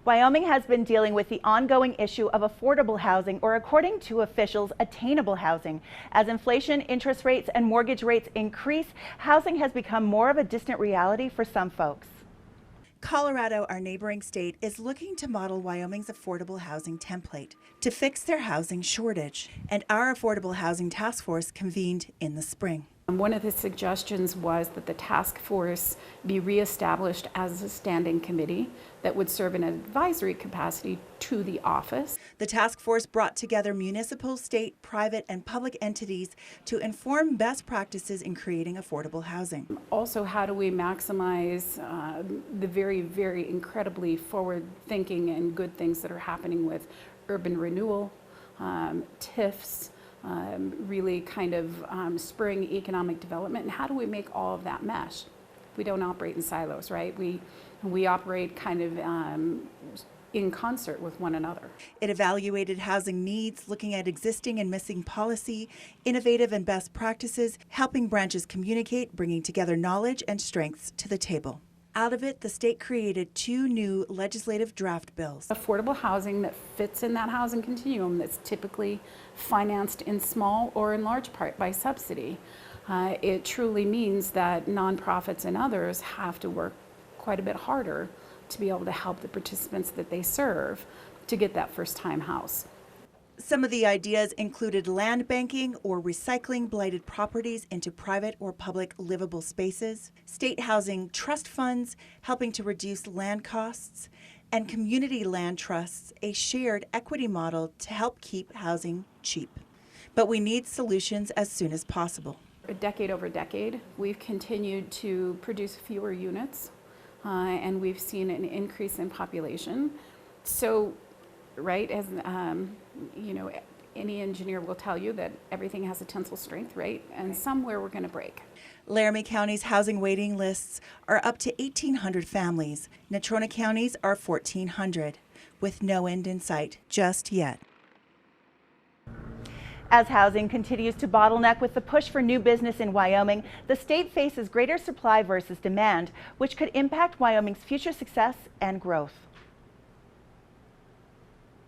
Wyoming has been dealing with the ongoing issue of affordable housing, or according to officials, attainable housing. As inflation, interest rates, and mortgage rates increase, housing has become more of a distant reality for some folks. Colorado, our neighboring state, is looking to model Wyoming's affordable housing template to fix their housing shortage, and our Affordable Housing Task Force convened in the spring. One of the suggestions was that the task force be reestablished as a standing committee that would serve in an advisory capacity to the office. The task force brought together municipal, state, private, and public entities to inform best practices in creating affordable housing. Also, how do we maximize the very, very incredibly forward-thinking and good things that are happening with urban renewal, TIFs, really kind of spurring economic development, and how do we make all of that mesh? We don't operate in silos, right? We operate kind of in concert with one another. It evaluated housing needs, looking at existing and missing policy, innovative and best practices, helping branches communicate, bringing together knowledge and strengths to the table. Out of it, the state created 2 new legislative draft bills. Affordable housing that fits in that housing continuum that's typically financed in small or in large part by subsidy. It truly means that nonprofits and others have to work quite a bit harder to be able to help the participants that they serve to get that first-time house. Some of the ideas included land banking or recycling blighted properties into private or public livable spaces, state housing trust funds helping to reduce land costs, and community land trusts, a shared equity model to help keep housing cheap. But we need solutions as soon as possible. A decade over decade, we've continued to produce fewer units, and we've seen an increase in population. So, right, as you know, any engineer will tell you that everything has a tensile strength, right? And somewhere we're going to break. Laramie County's housing waiting lists are up to 1,800 families. Natrona County's are 1,400, with no end in sight just yet. As housing continues to bottleneck with the push for new business in Wyoming, the state faces greater supply versus demand, which could impact Wyoming's future success and growth.